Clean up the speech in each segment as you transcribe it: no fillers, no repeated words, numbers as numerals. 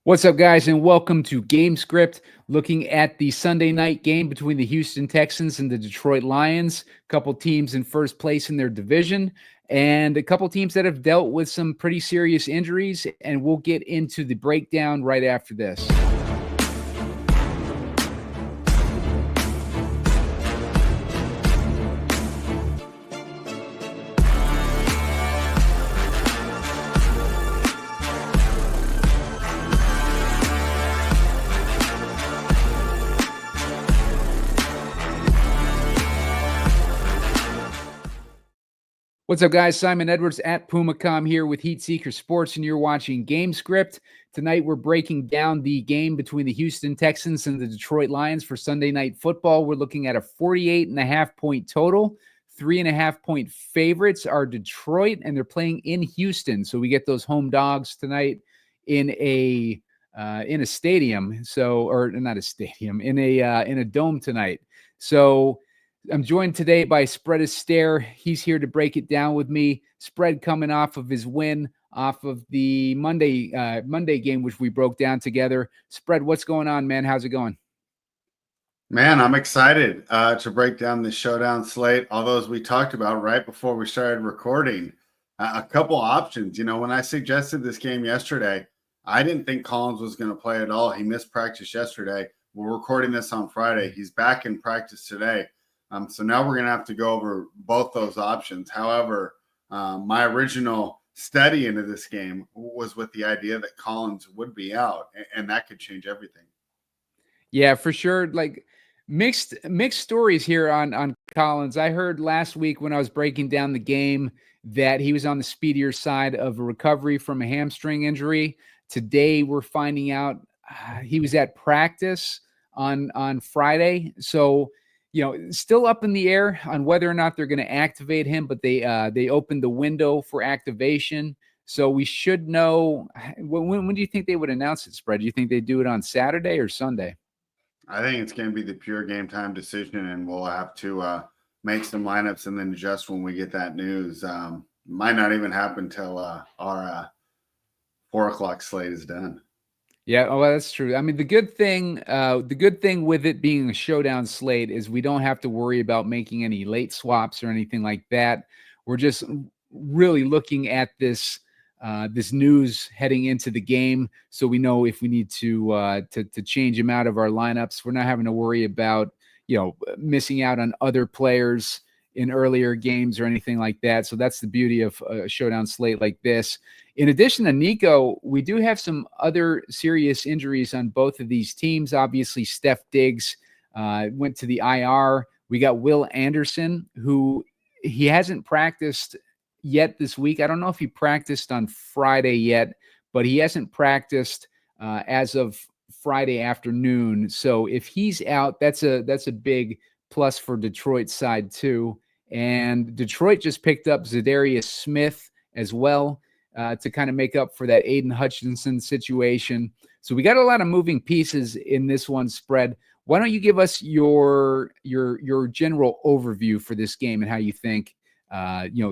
What's up, guys, and welcome to Gamescript, looking at the Sunday night game between the Houston Texans and the Detroit Lions. A couple teams in first place in their division, and a couple teams that have dealt with some pretty serious injuries, and we'll get into the breakdown right after this. What's up, guys? Simon Edwards at PumaCom here with Heatseeker Sports, and you're watching Gamescript. Tonight, we're breaking down the game between the Houston Texans and the Detroit Lions for Sunday Night Football. We're looking at a 48.5-point total. 3.5-point favorites are Detroit, and they're playing in Houston. So we get those home dogs tonight in a stadium. So, or not a stadium, in a dome tonight. So I'm joined today by Spread Astaire. He's here to break it down with me. Spread coming off of his win off of the Monday game, which we broke down together. Spread, what's going on, man? How's it going? Man, I'm excited to break down the Showdown slate. All those we talked about right before we started recording. A couple options. You know, when I suggested this game yesterday, I didn't think Collins was going to play at all. He missed practice yesterday. We're recording this on Friday. He's back in practice today. So now we're going to have to go over both those options. However, my original study into this game was with the idea that Collins would be out, and that could change everything. Yeah, for sure. Like mixed stories here on Collins. I heard last week when I was breaking down the game that he was on the speedier side of a recovery from a hamstring injury. Today, we're finding out he was at practice on Friday. So, you know, still up in the air on whether or not they're going to activate him, but they opened the window for activation. So we should know. When do you think they would announce it, Spread? Do you think they do it on Saturday or Sunday? I think it's going to be the pure game time decision, and we'll have to make some lineups and then adjust when we get that news. Might not even happen till our 4 o'clock slate is done. Yeah, oh, well, that's true. I mean, the good thing with it being a showdown slate is we don't have to worry about making any late swaps or anything like that. We're just really looking at this news heading into the game, so we know if we need to change him out of our lineups. We're not having to worry about missing out on other players in earlier games or anything like that. So that's the beauty of a showdown slate like this. In addition to Nico, we do have some other serious injuries on both of these teams. Obviously, Steph Diggs went to the IR. We got Will Anderson, who he hasn't practiced yet this week. I don't know if he practiced on Friday yet, but he hasn't practiced as of Friday afternoon. So if he's out, that's a big plus for Detroit's side too. And Detroit just picked up Zadarius Smith as well to kind of make up for that Aiden Hutchinson situation. So we got a lot of moving pieces in this one, Spread. Why don't you give us your general overview for this game and how you think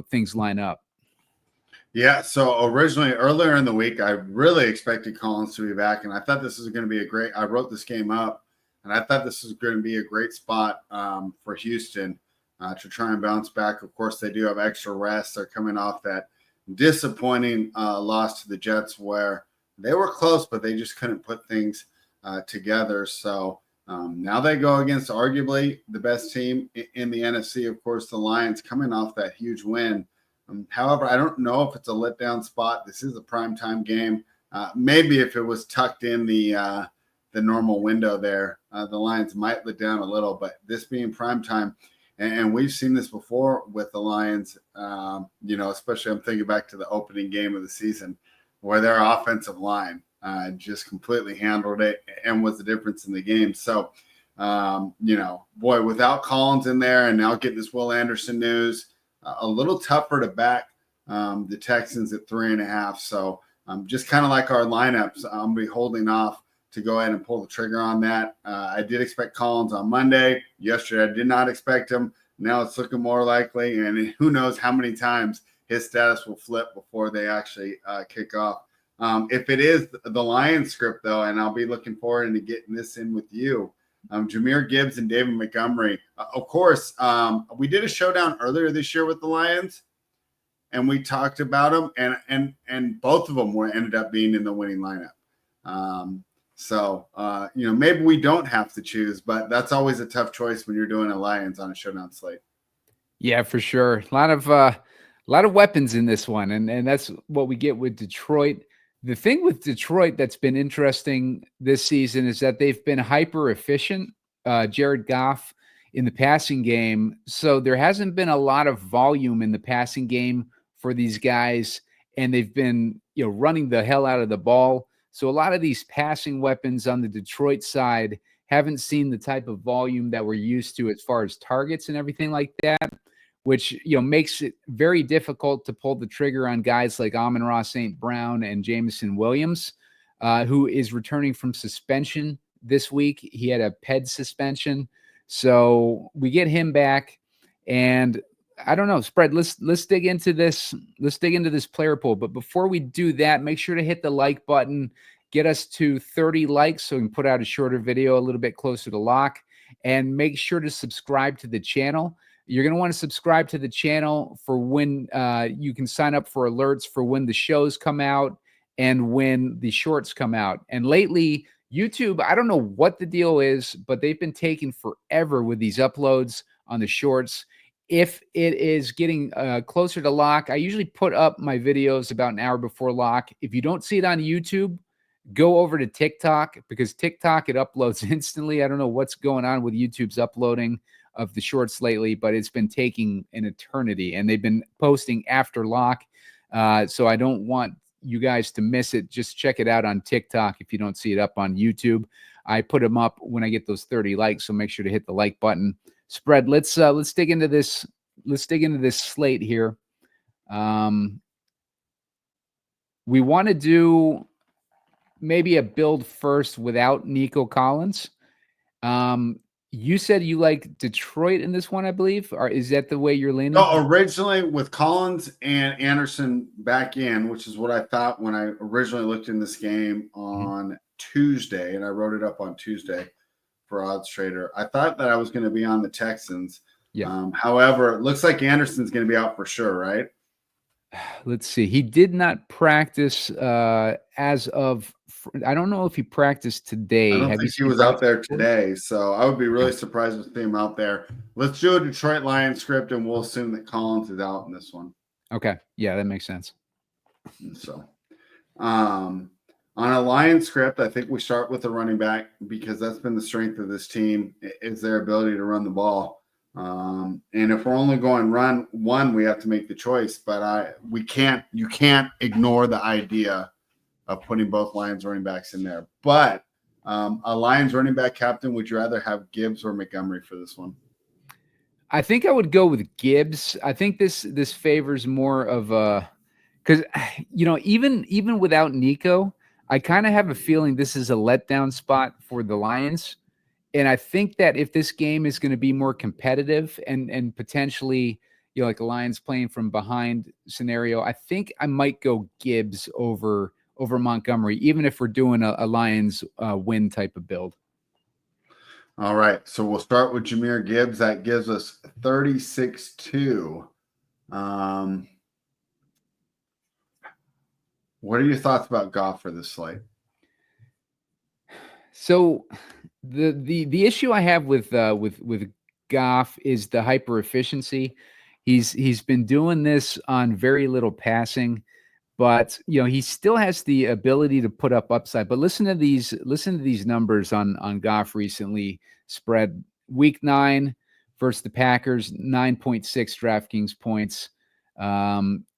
things line up? Yeah, so originally, earlier in the week, I really expected Collins to be back, and I thought this was going to be I wrote this game up, and I thought this was going to be a great spot for Houston to try and bounce back. Of course, they do have extra rest. They're coming off that disappointing loss to the Jets where they were close, but they just couldn't put things together. So now they go against arguably the best team in the NFC. Of course, the Lions coming off that huge win. However, I don't know if it's a letdown spot. This is a primetime game. Maybe if it was tucked in the normal window there, the Lions might let down a little. But this being primetime, and we've seen this before with the Lions, especially I'm thinking back to the opening game of the season where their offensive line just completely handled it and was the difference in the game. So, boy, without Collins in there and now getting this Will Anderson news, a little tougher to back the Texans at 3.5. So just kind of like our lineups, I'm going to be holding off to go ahead and pull the trigger on that. I did expect Collins on Monday. Yesterday, I did not expect him. Now it's looking more likely, and who knows how many times his status will flip before they actually kick off If it is the Lions script, though, and I'll be looking forward to getting this in with you, Jahmyr Gibbs and David Montgomery. Of course, we did a showdown earlier this year with the Lions, and we talked about them, and both of them ended up being in the winning lineup. So maybe we don't have to choose, but that's always a tough choice when you're doing a Lions on a showdown slate. Yeah, for sure. A lot of weapons in this one, and that's what we get with Detroit. The thing with Detroit that's been interesting this season is that they've been hyper efficient, Jared Goff, in the passing game. So there hasn't been a lot of volume in the passing game for these guys, and they've been running the hell out of the ball. So a lot of these passing weapons on the Detroit side haven't seen the type of volume that we're used to as far as targets and everything like that, which makes it very difficult to pull the trigger on guys like Amon-Ra St. Brown and Jameson Williams, who is returning from suspension this week. He had a PED suspension, so we get him back. And I don't know, Spread. Let's dig into this. Let's dig into this player pool. But before we do that, make sure to hit the like button. Get us to 30 likes so we can put out a shorter video a little bit closer to lock. And make sure to subscribe to the channel. You're going to want to subscribe to the channel for when you can sign up for alerts for when the shows come out and when the shorts come out. And lately, YouTube, I don't know what the deal is, but they've been taking forever with these uploads on the shorts. If it is getting closer to lock, I usually put up my videos about an hour before lock. If you don't see it on YouTube, go over to TikTok, because TikTok, it uploads instantly. I don't know what's going on with YouTube's uploading of the shorts lately, but it's been taking an eternity, and they've been posting after lock. So I don't want you guys to miss it. Just check it out on TikTok if you don't see it up on YouTube. I put them up when I get those 30 likes, so make sure to hit the like button. Spread. Let's dig into this. Let's dig into this slate here. We want to do maybe a build first without Nico Collins. You said you like Detroit in this one, I believe. Or is that the way you're leaning? No, originally with Collins and Anderson back in, which is what I thought when I originally looked in this game on Tuesday, and I wrote it up on Tuesday for Odds Trader. I thought that I was going to be on the Texans. Yeah. However, it looks like Anderson's going to be out for sure, right? Let's see. He did not practice as of. I don't know if he practiced today. I don't think he was out there today, so I would be really surprised to see him out there. Let's do a Detroit Lions script, and we'll assume that Collins is out in this one. Okay. Yeah, that makes sense. So, on a Lions script, I think we start with the running back, because that's been the strength of this team, is their ability to run the ball. And if we're only going run one, we have to make the choice. But you can't ignore the idea of putting both Lions running backs in there. But a Lions running back captain, would you rather have Gibbs or Montgomery for this one? I think I would go with Gibbs. I think this favors more of a, because even without Nico, I kind of have a feeling this is a letdown spot for the Lions. And I think that if this game is going to be more competitive and potentially, like a Lions playing from behind scenario, I think I might go Gibbs over Montgomery, even if we're doing a Lions win type of build. All right. So we'll start with Jahmyr Gibbs. That gives us 36-2. What are your thoughts about Goff for this slate? So the issue I have with Goff is the hyper efficiency. He's been doing this on very little passing, but he still has the ability to put up upside. But listen to these numbers on Goff recently. Spread week 9 versus the Packers, 9.6 DraftKings points.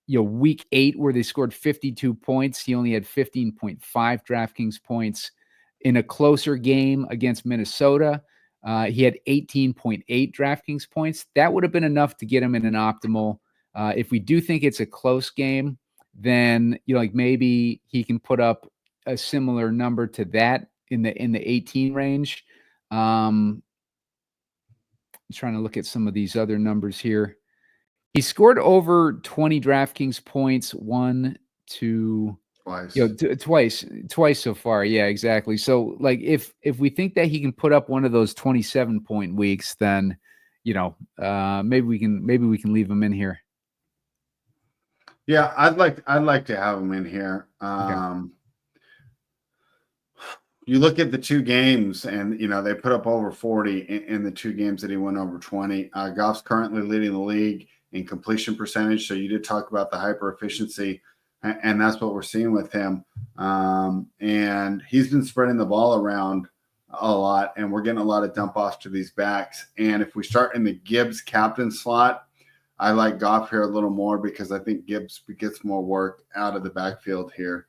Week 8 where they scored 52 points, he only had 15.5 DraftKings points. In a closer game against Minnesota, he had 18.8 DraftKings points. That would have been enough to get him in an optimal. If we do think it's a close game, then maybe he can put up a similar number to that in the 18 range. I'm trying to look at some of these other numbers here. He scored over 20 DraftKings points 1, 2, Twice. Twice so far. Yeah, exactly. So like if we think that he can put up one of those 27-point weeks, then maybe we can leave him in here. Yeah, I'd like to have him in here. Okay. You look at the two games, and they put up over 40 in the two games that he went over 20. Goff's currently leading the league in completion percentage. So you did talk about the hyper efficiency, and that's what we're seeing with him. And he's been spreading the ball around a lot, and we're getting a lot of dump offs to these backs. And if we start in the Gibbs captain slot, I like Goff here a little more because I think Gibbs gets more work out of the backfield here.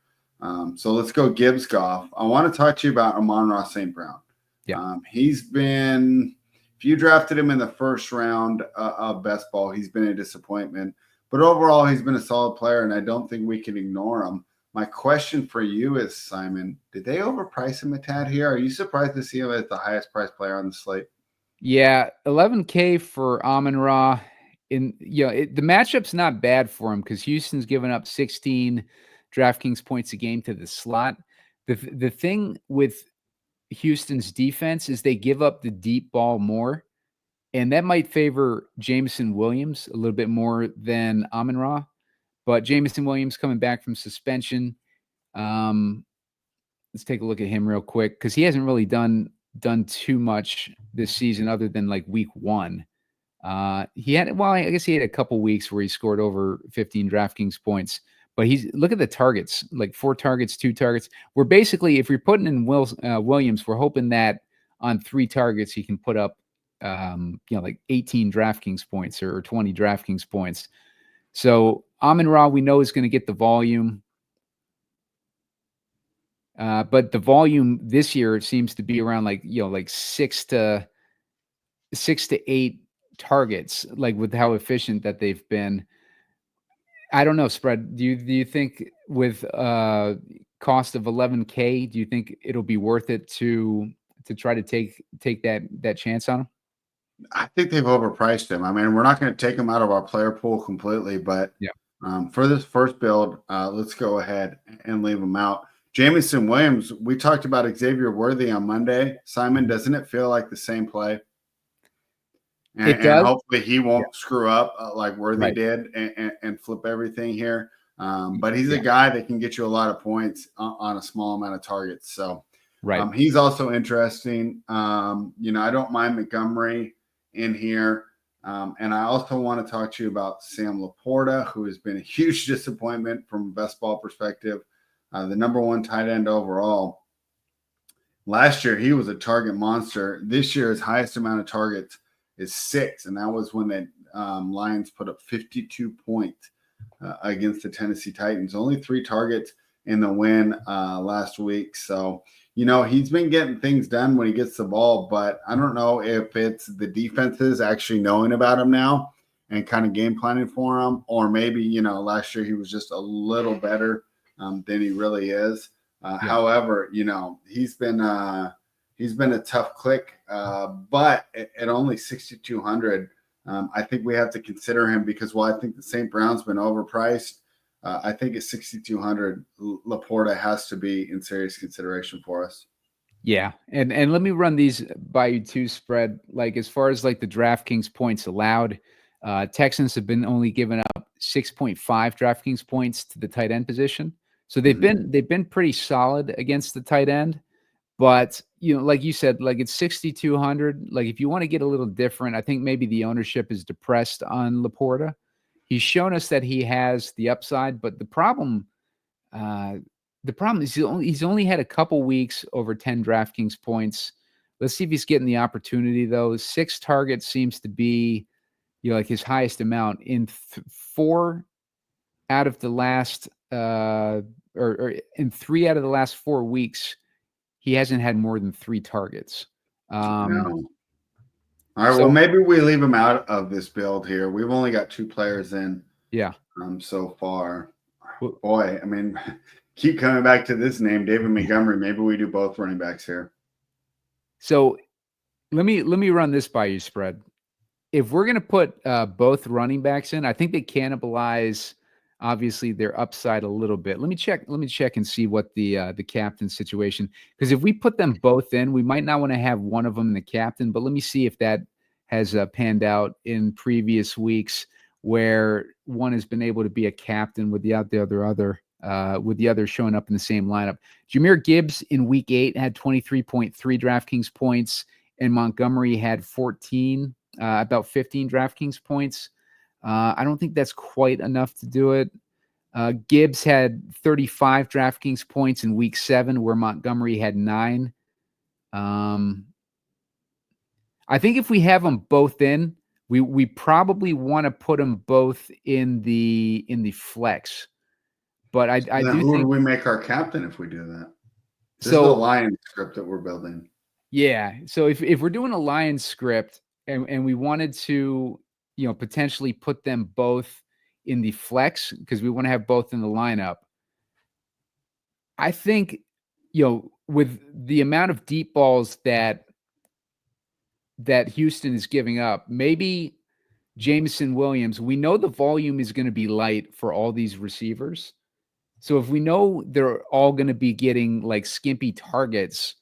So let's go Gibbs Goff. I want to talk to you about Amon-Ra St. Brown. Yeah. He's been, if you drafted him in the first round of best ball, he's been a disappointment. But overall, he's been a solid player, and I don't think we can ignore him. My question for you is, Simon, did they overprice him a tad here? Are you surprised to see him as the highest priced player on the slate? Yeah, $11K for Amon-Ra. The matchup's not bad for him because Houston's given up 16 DraftKings points a game to the slot. The thing with Houston's defense is they give up the deep ball more, and that might favor Jameson Williams a little bit more than Amon-Ra. But Jameson Williams coming back from suspension. Let's take a look at him real quick because he hasn't really done too much this season other than like week 1. I guess he had a couple weeks where he scored over 15 DraftKings points. But look at the targets, like 4 targets, 2 targets. We're basically, if you're putting in Williams, we're hoping that on 3 targets he can put up, like 18 DraftKings points or 20 DraftKings points. So Amon-Ra, we know, is going to get the volume. But the volume this year seems to be around like 6 to 8 targets, like with how efficient that they've been. I don't know, Spread. Do you think with cost of $11K, do you think it'll be worth it to try to take that chance on him? I think they've overpriced him. I mean, we're not going to take him out of our player pool completely, but for this first build, let's go ahead and leave him out. Jameson Williams, we talked about Xavier Worthy on Monday. Simon, doesn't it feel like the same play? It does. And hopefully he won't screw up like Worthy did and flip everything here. But he's a guy that can get you a lot of points on a small amount of targets. So he's also interesting. I don't mind Montgomery in here. And I also want to talk to you about Sam LaPorta, who has been a huge disappointment from a best ball perspective. The number 1 tight end overall. Last year, he was a target monster. This year, his highest amount of targets is 6, and that was when the Lions put up 52 points against the Tennessee Titans. Only 3 targets in the win last week. So, he's been getting things done when he gets the ball, but I don't know if it's the defenses actually knowing about him now and kind of game planning for him, or maybe, last year he was just a little better than he really is. However, he's been a tough click, but at only 6,200, I think we have to consider him because while I think the St. Brown's been overpriced, I think at 6,200, LaPorta has to be in serious consideration for us. Yeah, and let me run these by you too, Spread. Like as far as like the DraftKings points allowed, Texans have been only giving up 6.5 DraftKings points to the tight end position. So they've been pretty solid against the tight end. But, like you said, like it's 6,200. Like if you want to get a little different, I think maybe the ownership is depressed on LaPorta. He's shown us that he has the upside, but the problem is he's only had a couple weeks over 10 DraftKings points. Let's see if he's getting the opportunity though. 6 targets seems to be, like his highest amount in 4 out of the last or in 3 out of the last 4 weeks. He hasn't had more than 3 targets. No. All right. Well, maybe we leave him out of this build here. We've only got 2 players in. Yeah. So far. Boy, I mean, keep coming back to this name, David Montgomery. Maybe we do both running backs here. So let me run this by you, Spread. If we're gonna put both running backs in, I think they cannibalize obviously their upside a little bit. Let me check and see what the captain situation, because if we put them both in, we might not want to have one of them in the captain, but let me see if that has panned out in previous weeks where one has been able to be a captain without the other with the other showing up in the same lineup. Jahmyr Gibbs in week 8 had 23.3 DraftKings points, and Montgomery had 14, about 15 DraftKings points. I don't think that's quite enough to do it. Gibbs had 35 DraftKings points in week 7, where Montgomery had 9. I think if we have them both in, we probably want to put them both in the flex. But I do who think do we make our captain if we do that? This is so. the Lions script that we're building. Yeah. So if we're doing a Lions script and we wanted to, potentially put them both in the flex because we want to have both in the lineup, I think, with the amount of deep balls that Houston is giving up, maybe Jameson Williams, we know the volume is going to be light for all these receivers. So if we know they're all going to be getting like skimpy targets,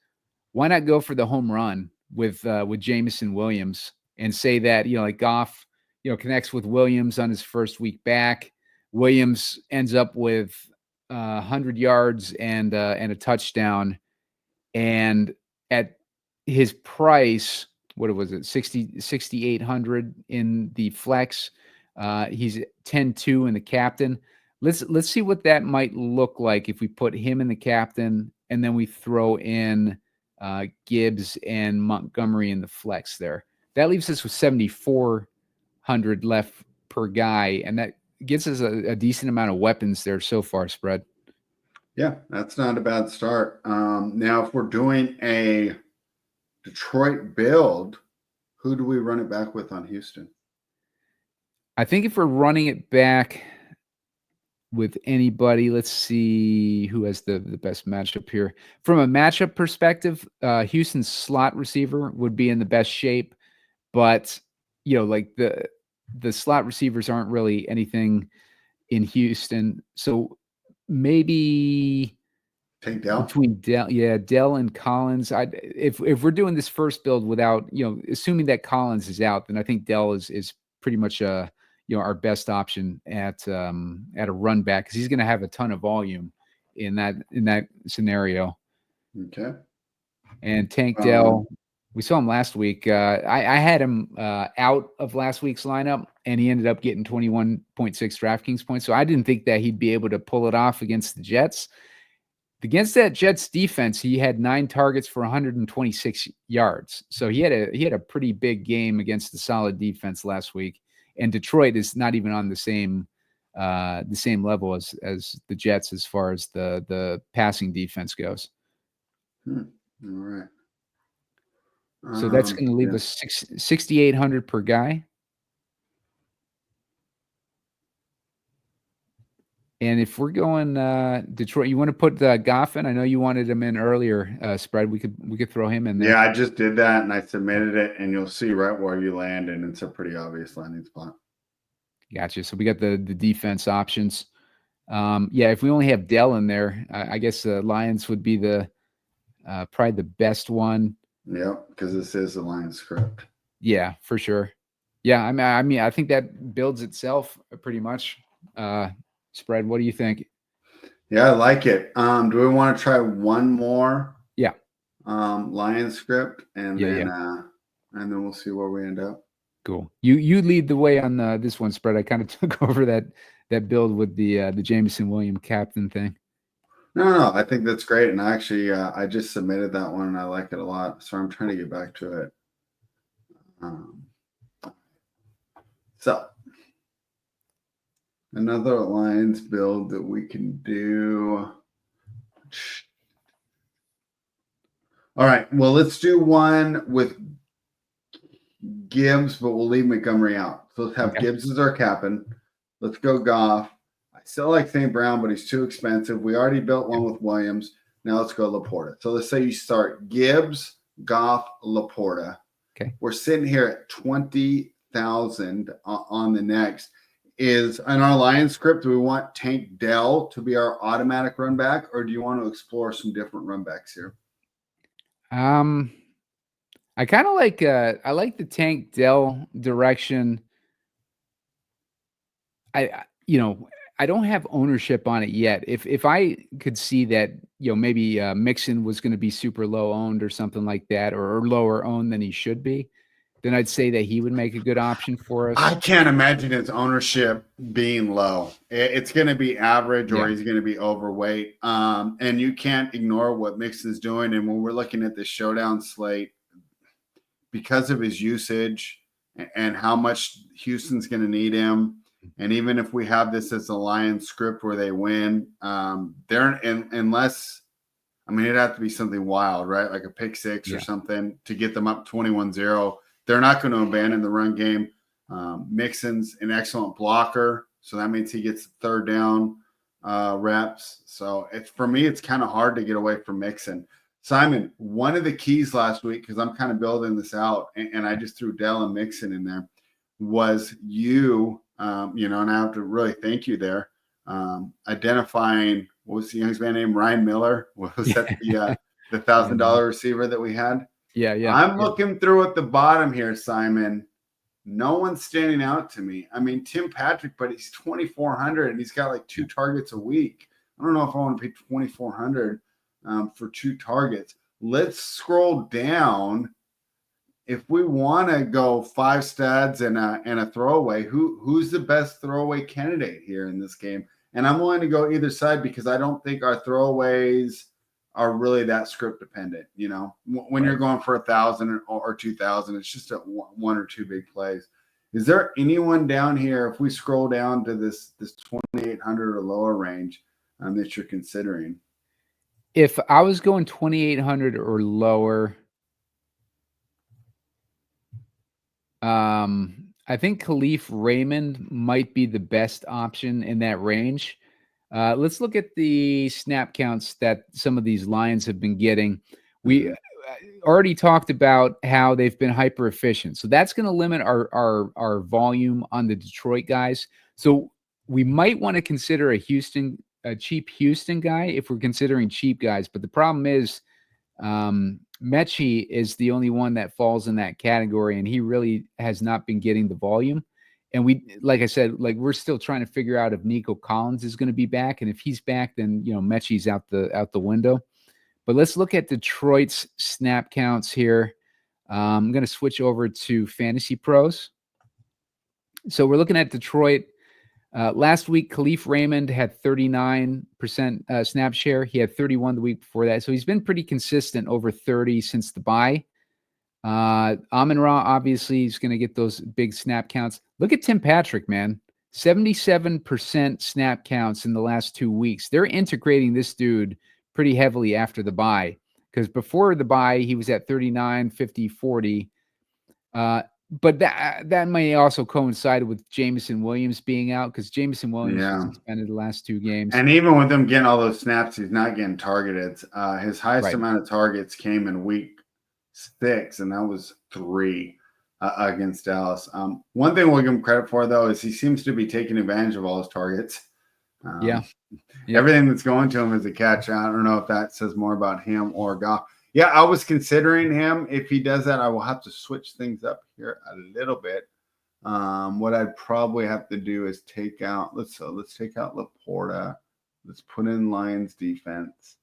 why not go for the home run with Jameson Williams and say that, like Goff, connects with Williams on his first week back. Williams ends up with 100 yards and a touchdown. And at his price, what was it, 6,800 in the flex. He's 10-2 in the captain. Let's see what that might look like if we put him in the captain and then we throw in Gibbs and Montgomery in the flex there. That leaves us with 7,400 left per guy, and that gets us a decent amount of weapons there so far, Spread. Yeah, that's not a bad start. Now, if we're doing a Detroit build, who do we run it back with on Houston? I think if we're running it back with anybody, let's see who has the best matchup here. From a matchup perspective, Houston's slot receiver would be in the best shape, but like the slot receivers aren't really anything in Houston. So maybe take Dell between Dell and Collins. If we're doing this first build without, assuming that Collins is out, then I think Dell is pretty much our best option at a run back because he's going to have a ton of volume in that scenario. Okay. And Tank Dell, we saw him last week. I had him out of last week's lineup, and he ended up getting 21.6 DraftKings points. So I didn't think that he'd be able to pull it off against the Jets. Against that Jets defense, he had 9 targets for 126 yards. So he had a pretty big game against the solid defense last week. And Detroit is not even on the same level as the Jets as far as the passing defense goes. All right. So that's going to leave us 6,800 per guy. And if we're going Detroit, you want to put Goff in? I know you wanted him in earlier. Spread, we could throw him in there. Yeah, I just did that and I submitted it, and you'll see right where you land, and it's a pretty obvious landing spot. Gotcha. So we got the defense options. If we only have Dell in there, I guess the Lions would be probably the best one. Yep, because this is the Lions script. Yeah, for sure. Yeah, I mean, I think that builds itself pretty much. Spread, what do you think? Yeah, I like it. Do we want to try one more? Yeah. Lions script, and then we'll see where we end up. Cool. You lead the way on this one, Spread. I kind of took over that build with the Jameson Williams captain thing. No, I think that's great, and actually, I just submitted that one, and I like it a lot. So I'm trying to get back to it. So another Lions build that we can do. All right. Well, let's do one with Gibbs, but we'll leave Montgomery out. So let's have Gibbs as our captain. Let's go Goff. I still like St. Brown, but he's too expensive. We already built one with Williams. Now let's go LaPorta. So let's say you start Gibbs, Goff, LaPorta. Okay. We're sitting here at 20,000 on the next. is in our Lions script, do we want Tank Dell to be our automatic run back, or do you want to explore some different run backs here? I kind of like I like the Tank Dell direction. I don't have ownership on it yet. If I could see that, maybe Mixon was going to be super low owned or something like that, or lower owned than he should be, then I'd say that he would make a good option for us. I can't imagine his ownership being low. It's going to be average, or he's going to be overweight. And you can't ignore what Mixon's doing. And when we're looking at the showdown slate, because of his usage and how much Houston's going to need him, and even if we have this as a Lions script where they win, unless, it'd have to be something wild, right? Like a pick six or something to get them up 21-0. They're not going to abandon the run game. Mixon's an excellent blocker, so that means he gets third down reps. So for me, it's kind of hard to get away from Mixon. Simon, one of the keys last week, because I'm kind of building this out, and I just threw Dell and Mixon in there, was you, and I have to really thank you there, identifying, what was the young man named? Ryan Miller? Was that the $1,000 receiver that we had? Yeah. I'm looking through at the bottom here, Simon. No one's standing out to me. Tim Patrick, but he's 2,400 and he's got like 2 targets a week. I don't know if I want to pay 2,400 for 2 targets. Let's scroll down. If we want to go 5 studs and a throwaway, who's the best throwaway candidate here in this game? And I'm willing to go either side because I don't think our throwaways are really that script dependent. When you're going for 1,000 or 2,000, it's just 1 or 2 big plays. Is there anyone down here, if we scroll down to this 2,800 or lower range, that you're considering? If I was going 2,800 or lower, I think Khalif Raymond might be the best option in that range. Let's look at the snap counts that some of these Lions have been getting. We already talked about how they've been hyper efficient, so that's going to limit our volume on the Detroit guys. So we might want to consider a cheap Houston guy if we're considering cheap guys. But the problem is, Mechie is the only one that falls in that category, and he really has not been getting the volume. And like I said, we're still trying to figure out if Nico Collins is going to be back, and if he's back, then Mechie's out the window. But let's look at Detroit's snap counts here. I'm going to switch over to Fantasy Pros. So we're looking at Detroit. Last week, Khalif Raymond had 39% snap share. He had 31 the week before that. So he's been pretty consistent, over 30 since the bye. Amon-Ra obviously is going to get those big snap counts. Look at Tim Patrick, man. 77% snap counts in the last 2 weeks. They're integrating this dude pretty heavily after the bye, because before the bye, he was at 39, 50, 40. But that may also coincide with Jameson Williams being out, because Jameson Williams was suspended the last 2 games. And even with him getting all those snaps, he's not getting targeted. His highest amount of targets came in week 6, and that was 3 against Dallas. One thing we'll give him credit for, though, is he seems to be taking advantage of all his targets. Everything that's going to him is a catch. I don't know if that says more about him or Goff. Yeah, I was considering him. If he does that, I will have to switch things up here a little bit. What I'd probably have to do is take out, let's take out LaPorta. Let's put in Lions defense.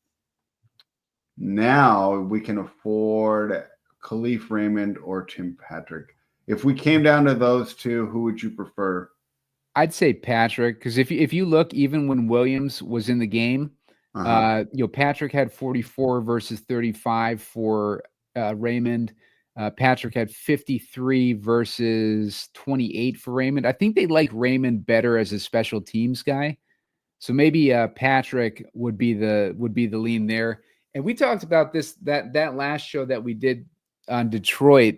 Now we can afford Khalif Raymond or Tim Patrick. If we came down to those 2, who would you prefer? I'd say Patrick, because if you look, even when Williams was in the game, Patrick had 44 versus 35 for Raymond. Patrick had 53 versus 28 for Raymond. I think they like Raymond better as a special teams guy, so maybe Patrick would be the lean there. And we talked about this that last show that we did on Detroit,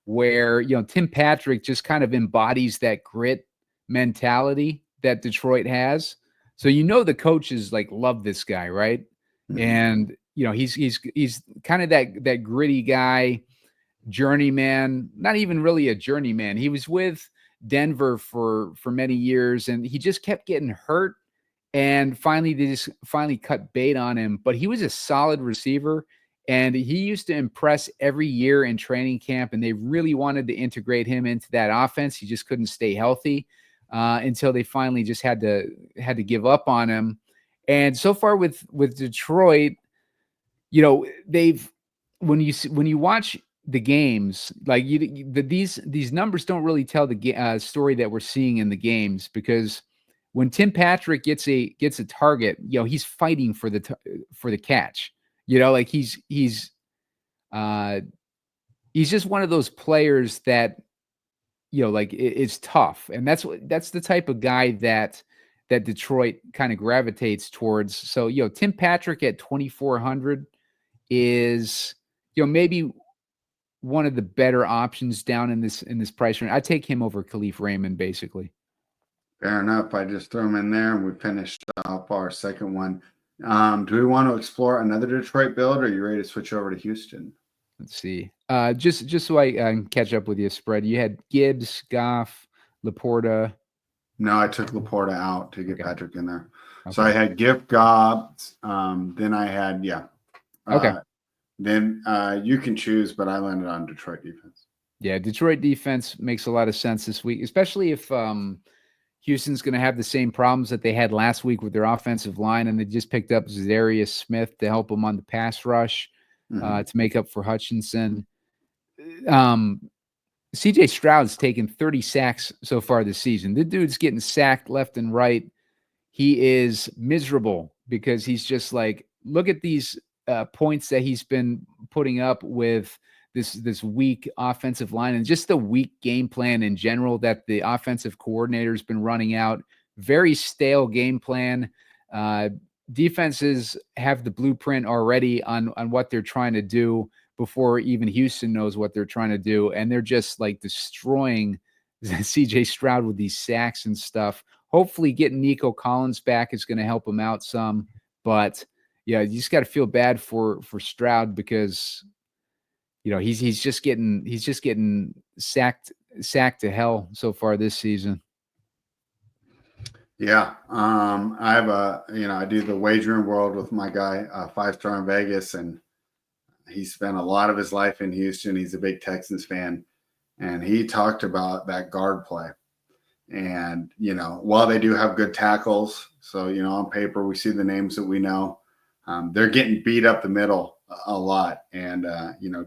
where Tim Patrick just kind of embodies that grit mentality that Detroit has. So the coaches love this guy, right? Mm-hmm. And he's kind of that gritty guy, journeyman. Not even really a journeyman. He was with Denver for many years, and he just kept getting hurt. And finally, they just cut bait on him. But he was a solid receiver, and he used to impress every year in training camp. And they really wanted to integrate him into that offense. He just couldn't stay healthy until they finally just had to give up on him. And so far with Detroit, they've when you watch the games, like these numbers don't really tell the story that we're seeing in the games, because when Tim Patrick gets a target, he's fighting for the catch. Like he's just one of those players that like it's tough, and that's the type of guy that Detroit kind of gravitates towards. So Tim Patrick at 2,400 is maybe one of the better options down in this price range. I take him over Khalif Raymond, basically. Fair enough. I just threw him in there, and we finished up our second one. Do we want to explore another Detroit build, or are you ready to switch over to Houston? Let's see. Just so I can catch up with you, spread. You had Gibbs, Goff, LaPorta. No, I took LaPorta out to get Patrick in there. Okay. So I had Gibbs, Goff. Then I had okay. Then you can choose, but I landed on Detroit defense. Yeah, Detroit defense makes a lot of sense this week, especially if Houston's going to have the same problems that they had last week with their offensive line, and they just picked up Zadarius Smith to help them on the pass rush to make up for Hutchinson. CJ Stroud's taken 30 sacks so far this season. The dude's getting sacked left and right. He is miserable because he's just like, look at these points that he's been putting up with this weak offensive line and just the weak game plan in general that the offensive coordinator's been running out. Very stale game plan. Defenses have the blueprint already on what they're trying to do before even Houston knows what they're trying to do. And they're just like destroying CJ Stroud with these sacks and stuff. Hopefully getting Nico Collins back is going to help him out some, but yeah, you just got to feel bad for Stroud because he's just getting sacked to hell so far this season. Yeah. I have I do the wagering world with my guy, 5-star in Vegas, and he spent a lot of his life in Houston. He's a big Texans fan, and he talked about that guard play. And, while they do have good tackles, so, on paper, we see the names that we know, they're getting beat up the middle a lot. And,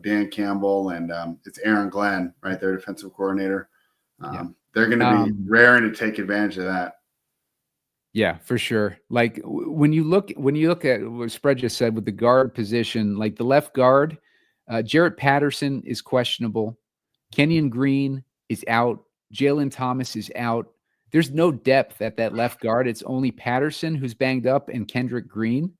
Dan Campbell and it's Aaron Glenn, right, their defensive coordinator. They're going to be raring to take advantage of that. Yeah, for sure. Like when you look at what Spread just said with the guard position, like the left guard, Jarrett Patterson is questionable. Kenyon Green is out. Jalen Thomas is out. There's no depth at that left guard. It's only Patterson who's banged up and Kendrick Green.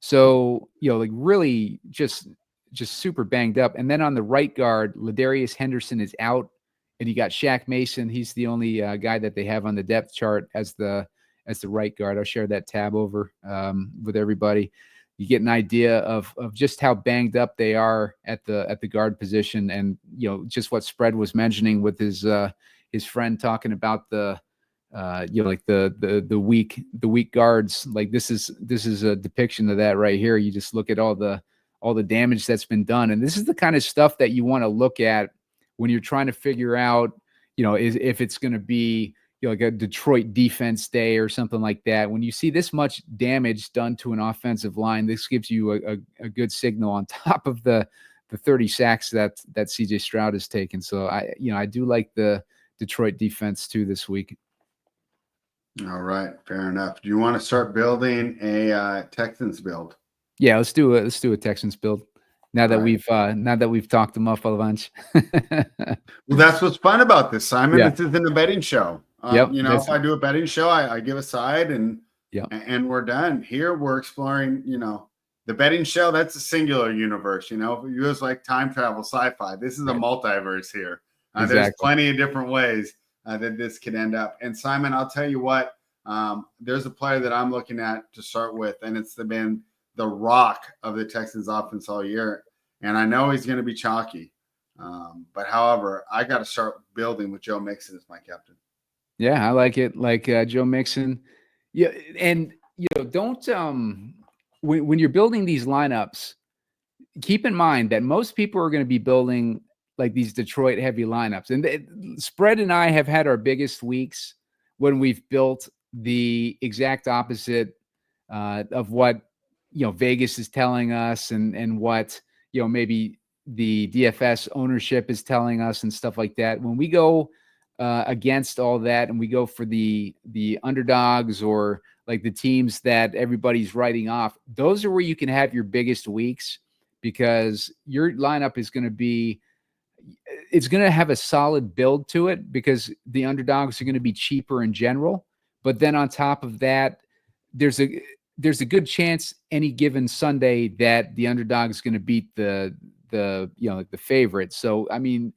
So, like really just super banged up. And then on the right guard, Ladarius Henderson is out, and you got Shaq Mason. He's the only guy that they have on the depth chart as the right guard. I'll share that tab over with everybody. You get an idea of just how banged up they are at the guard position, and just what Spread was mentioning with his friend talking about the weak guards. Like this is a depiction of that right here. You just look at all the damage that's been done, and this is the kind of stuff that you want to look at when you're trying to figure out if it's going to be like a Detroit defense day or something like that. When you see this much damage done to an offensive line, this gives you a good signal on top of the 30 sacks that CJ Stroud has taken. So I do like the Detroit defense too this week. All right, fair enough. Do you want to start building a Texans build? Yeah, let's do a Texans build. Now that we've talked them up a bunch. Well, that's what's fun about this, Simon. Yeah. This isn't a betting show. If I do a betting show, I give a side and we're done. Here we're exploring, the betting show, that's a singular universe. If it was like time travel, sci-fi, this is a multiverse here. Exactly. There's plenty of different ways that this could end up. And Simon, I'll tell you what, there's a player that I'm looking at to start with, and it's been the rock of the Texans offense all year. And I know he's going to be chalky. But however, I got to start building with Joe Mixon as my captain. Yeah, I like it. Like Joe Mixon. Yeah, and don't when you're building these lineups, keep in mind that most people are going to be building like these Detroit heavy lineups. And Spread and I have had our biggest weeks when we've built the exact opposite of what Vegas is telling us and what maybe the DFS ownership is telling us and stuff like that. When we go against all that and we go for the underdogs or like the teams that everybody's writing off, those are where you can have your biggest weeks, because your lineup is going to be, it's going to have a solid build to it because the underdogs are going to be cheaper in general. But then on top of that, there's a good chance any given Sunday that the underdog is going to beat the favorite. So, I mean,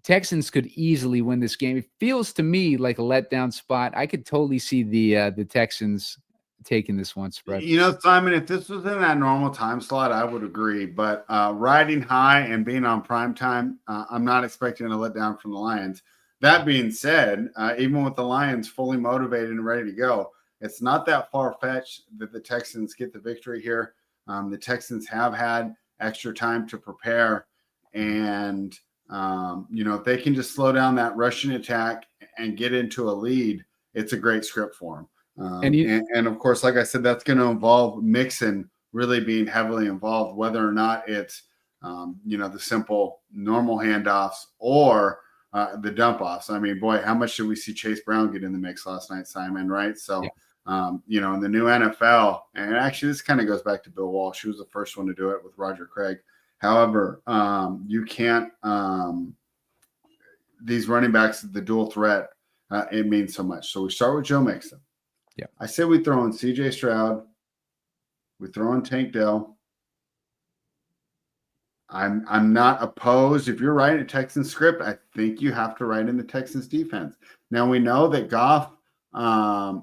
Texans could easily win this game. It feels to me like a letdown spot. I could totally see the Texans taking this one spread. Simon, if this was in that normal time slot, I would agree. But riding high and being on prime time, I'm not expecting a letdown from the Lions. That being said, even with the Lions fully motivated and ready to go, it's not that far-fetched that the Texans get the victory here. The Texans have had extra time to prepare, and if they can just slow down that rushing attack and get into a lead, it's a great script for them. And of course, like I said, that's going to involve Mixon really being heavily involved, whether or not it's, the simple normal handoffs or the dump offs. I mean, boy, how much did we see Chase Brown get in the mix last night, Simon, right? So, in the new NFL, and actually this kind of goes back to Bill Walsh. He was the first one to do it with Roger Craig. However, you can't these running backs, the dual threat, it means so much. So we start with Joe Mixon. Yeah, I say we throw in CJ Stroud. We throw in Tank Dell. I'm not opposed. If you're writing a Texans script, I think you have to write in the Texans defense. Now we know that Goff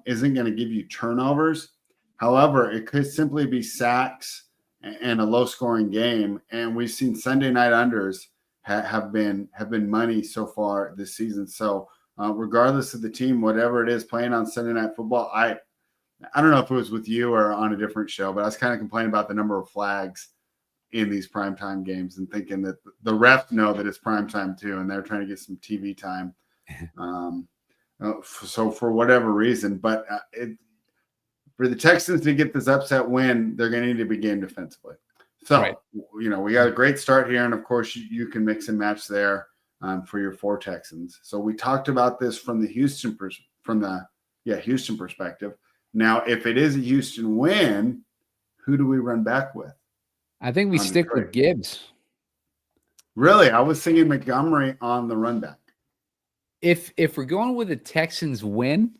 isn't going to give you turnovers. However, it could simply be sacks and a low-scoring game. And we've seen Sunday night unders have been money so far this season. So regardless of the team, whatever it is playing on Sunday Night Football, I don't know if it was with you or on a different show, but I was kind of complaining about the number of flags in these primetime games and thinking that the refs know that it's primetime too, and they're trying to get some TV time. So for whatever reason, but for the Texans to get this upset win, they're going to need to be game defensively. So, right. We got a great start here, and of course you can mix and match there for your 4 Texans. So we talked about this from the Houston perspective. Now, if it is a Houston win, who do we run back with? I think we stick with Gibbs. Really? I was thinking Montgomery on the run back. If we're going with a Texans win,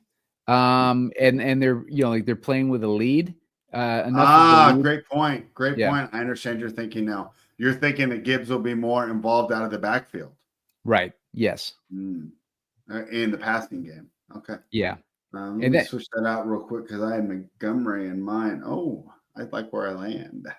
and they're they're playing with a lead, great point. Great point. I understand your thinking now. You're thinking that Gibbs will be more involved out of the backfield. Right. Yes. In the passing game. Okay. Yeah. Let me switch that out real quick because I had Montgomery in mind. Oh, I like where I land.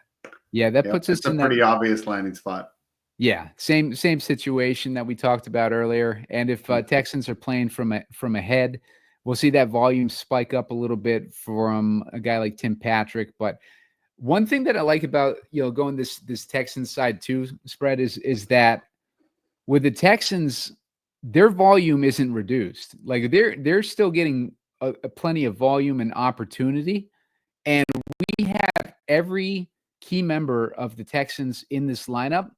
Yeah, that puts us in a pretty obvious landing spot. Yeah, same situation that we talked about earlier. And if Texans are playing from ahead, we'll see that volume spike up a little bit from a guy like Tim Patrick. But one thing that I like about going this Texans side too spread is that with the Texans, their volume isn't reduced. Like they're still getting a plenty of volume and opportunity, and we have every key member of the Texans in this lineup,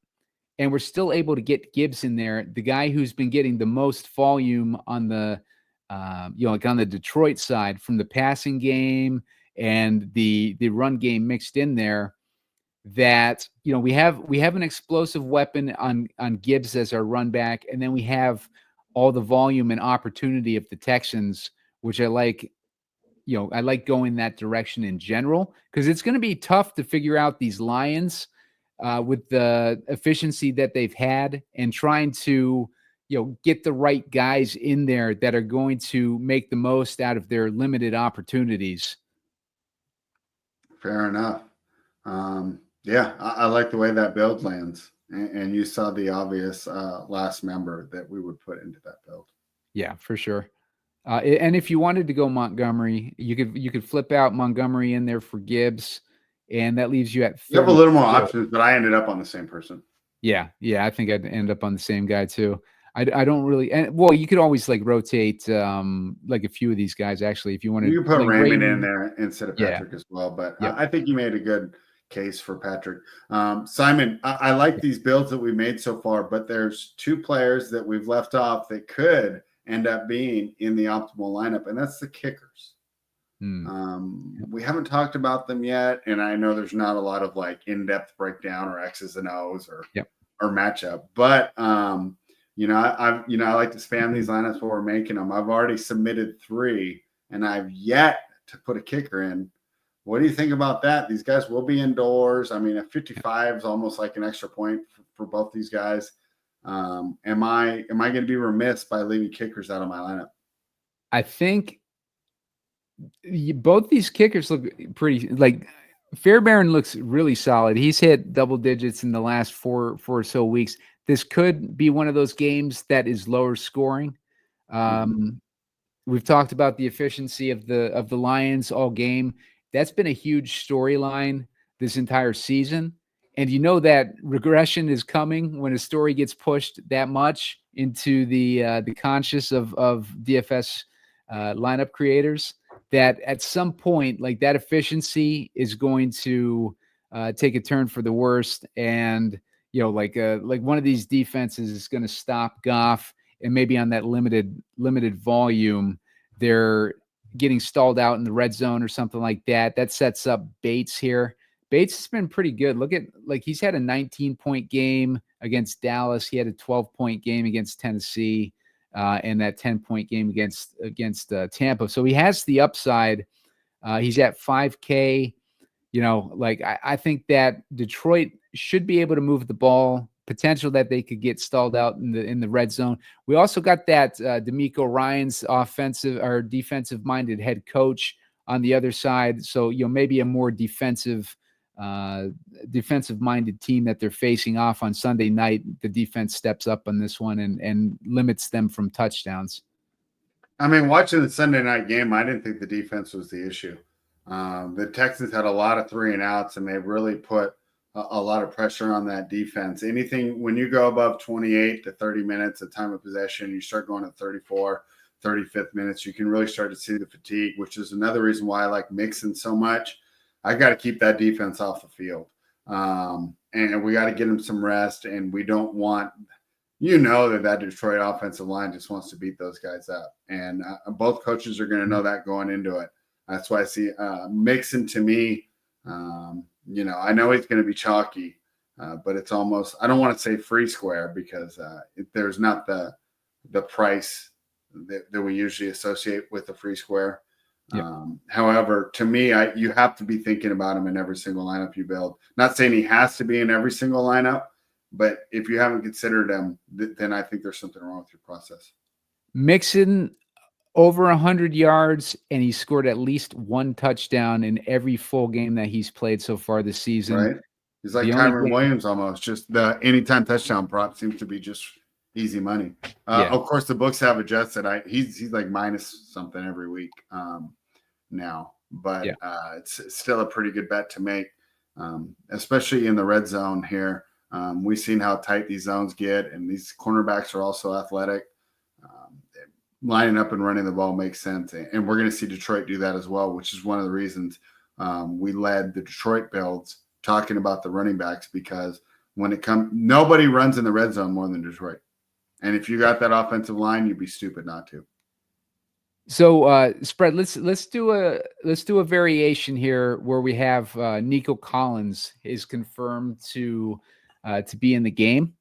and we're still able to get Gibbs in there, the guy who's been getting the most volume on the like on the Detroit side from the passing game and the run game mixed in there. That we have an explosive weapon on Gibbs as our run back, and then we have all the volume and opportunity of the Texans, which I like. I like going that direction in general because it's going to be tough to figure out these Lions with the efficiency that they've had and trying to, get the right guys in there that are going to make the most out of their limited opportunities. Fair enough. I like the way that build lands. and you saw the obvious last member that we would put into that build. Yeah, for sure. And if you wanted to go Montgomery, you could flip out Montgomery in there for Gibbs, and that leaves you at 30. You have a little more options, but I ended up on the same person. Yeah, I think I'd end up on the same guy too. I don't really, and well, you could always like rotate like a few of these guys actually if you want to. You could put like Raymond in there instead of Patrick Yeah. as well, but Yep. I think you made a good case for Patrick. Simon, I like these builds that we made so far, but there's two players that we've left off that could end up being in the optimal lineup, and that's the kickers. We haven't talked about them yet, and I know there's not a lot of like in-depth breakdown or X's and O's or matchup, but I like to spam these lineups while we're making them. I've already submitted 3, and I've yet to put a kicker in. What do you think about that? These guys will be indoors. I mean, a 55 is almost like an extra point for both these guys. Am I going to be remiss by leaving kickers out of my lineup? I think both these kickers look pretty. Like Fairbairn looks really solid. He's hit double digits in the last four or so weeks. This could be one of those games that is lower scoring. We've talked about the efficiency of the Lions all game. That's been a huge storyline this entire season. And you know that regression is coming when a story gets pushed that much into the conscious of DFS lineup creators, that at some point, like that efficiency is going to take a turn for the worst. And, like one of these defenses is going to stop Goff, and maybe on that limited volume, they're getting stalled out in the red zone or something like that. That sets up Bates here. Bates has been pretty good. Look at, like, he's had a 19-point game against Dallas. He had a 12-point game against Tennessee, and that 10-point game against Tampa. So he has the upside. He's at 5K. I think that Detroit should be able to move the ball. Potential that they could get stalled out in the red zone. We also got that D'Amico Ryans offensive or defensive minded head coach on the other side. So maybe a more defensive minded team that they're facing off on Sunday night. The defense steps up on this one and limits them from touchdowns. I mean, watching the Sunday night game, I didn't think the defense was the issue. The Texans had a lot of 3-and-outs, and they really put a lot of pressure on that defense. Anything when you go above 28 to 30 minutes of time of possession, you start going to 34, 35th minutes, you can really start to see the fatigue, which is another reason why I like Mixon so much. I got to keep that defense off the field. And we got to get them some rest, and we don't want – that Detroit offensive line just wants to beat those guys up. And both coaches are going to know that going into it. That's why I see Mixon to me I know he's going to be chalky, but it's almost, I don't want to say free square because there's not the price that we usually associate with the free square. Yeah. However, to me, you have to be thinking about him in every single lineup you build. Not saying he has to be in every single lineup, but if you haven't considered him, then I think there's something wrong with your process. Mixon over 100 yards, and he scored at least one touchdown in every full game that he's played so far this season. Right. He's like Kyron Williams almost. Just the anytime touchdown prop seems to be just easy money. Of course, the books have adjusted. He's like minus something every week now, but it's still a pretty good bet to make, especially in the red zone here. We've seen how tight these zones get, and these cornerbacks are also athletic. Lining up and running the ball makes sense. And we're going to see Detroit do that as well, which is one of the reasons we led the Detroit builds talking about the running backs, because when it comes, nobody runs in the red zone more than Detroit. And if you got that offensive line, you'd be stupid not to. So spread, let's do a variation here where we have Nico Collins is confirmed to be in the game.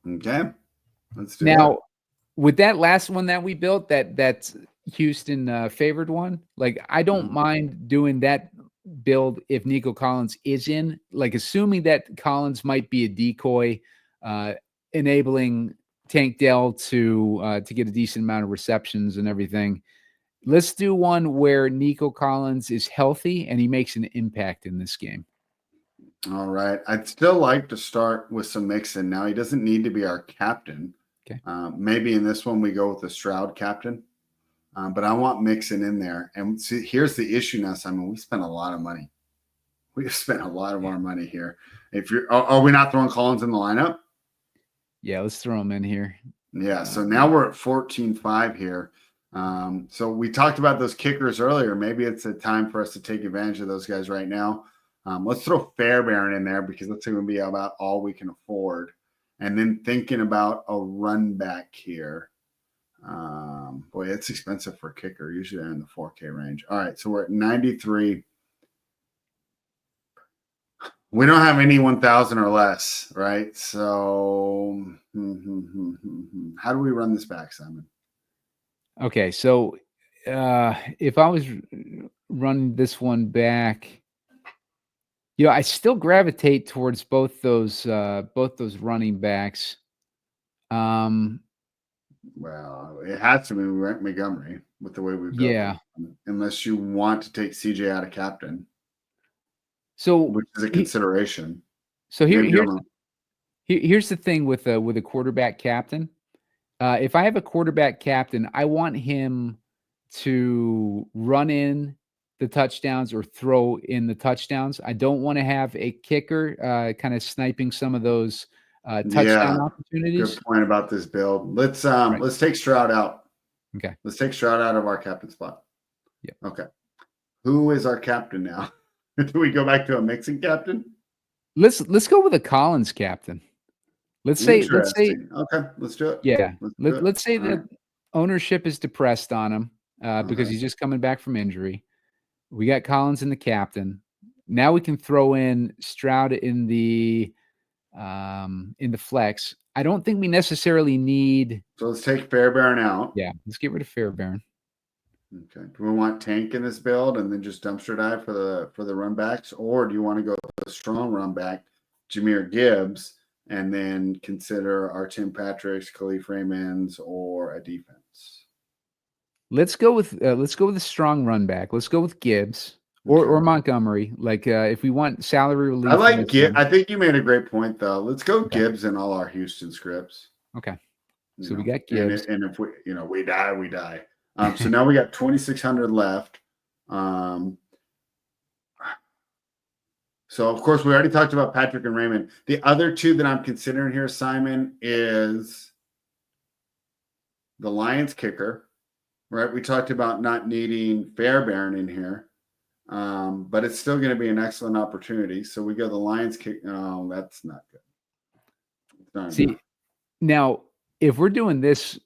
Okay. Let's do now. That. With that last one that we built, that's Houston favored one, like I don't mind doing that build if Nico Collins is in, like assuming that Collins might be a decoy, enabling Tank Dell to get a decent amount of receptions and everything. Let's do one where Nico Collins is healthy and he makes an impact in this game. All right. I'd still like to start with some Mixon. Now, he doesn't need to be our captain. Okay. Maybe in this one we go with the Stroud captain. But I want Mixon in there. And see, here's the issue now, Simon. We spent a lot of money. We've spent a lot of our money here. If you're, are we not throwing Collins in the lineup? Yeah, let's throw him in here. Yeah. So now we're at 14-5 here. So we talked about those kickers earlier. Maybe it's a time for us to take advantage of those guys right now. Let's throw Fairbairn in there because that's going to be about all we can afford. And then thinking about a run back here. Boy, it's expensive for a kicker. Usually they're in the 4K range. All right, so we're at 93. We don't have any 1,000 or less, right? So how do we run this back, Simon? Okay, so if I was running this one back, I still gravitate towards both those running backs. Well, it has to be Montgomery with the way we've built it, unless you want to take CJ out of captain. So, which is a consideration. So here's the thing with a quarterback captain. If I have a quarterback captain, I want him to run in the touchdowns or throw in the touchdowns. I don't want to have a kicker kind of sniping some of those touchdown opportunities. Good point about this build. Let's take Stroud out. Okay. Let's take Stroud out of our captain spot. Yeah. Okay. Who is our captain now? Do we go back to a Mixon captain? Let's go with a Collins captain. Let's say okay, let's do it. Yeah. Let's say that ownership is depressed on him because he's just coming back from injury. We got Collins in the captain. Now we can throw in Stroud in the flex. I don't think we necessarily need. So let's take Fairbairn out. Yeah, let's get rid of Fairbairn. Okay. Do we want Tank in this build and then just dumpster dive for the run backs, or do you want to go with a strong run back, Jahmyr Gibbs, and then consider our Tim Patricks, Khalif Raymonds, or a defense? Let's go with a strong run back. Let's go with Gibbs or Montgomery. Like if we want salary relief, I like Gibbs. I think you made a great point though. Let's go Gibbs in all our Houston scripts. Okay. So we got Gibbs, and if we die, we die. So now we got 2,600 left. So of course we already talked about Patrick and Raymond. The other two that I'm considering here, Simon, is the Lions kicker, right? We talked about not needing Fairbairn in here, but it's still going to be an excellent opportunity. So we go the Lions kick. Oh, that's not good. See, now if we're doing this,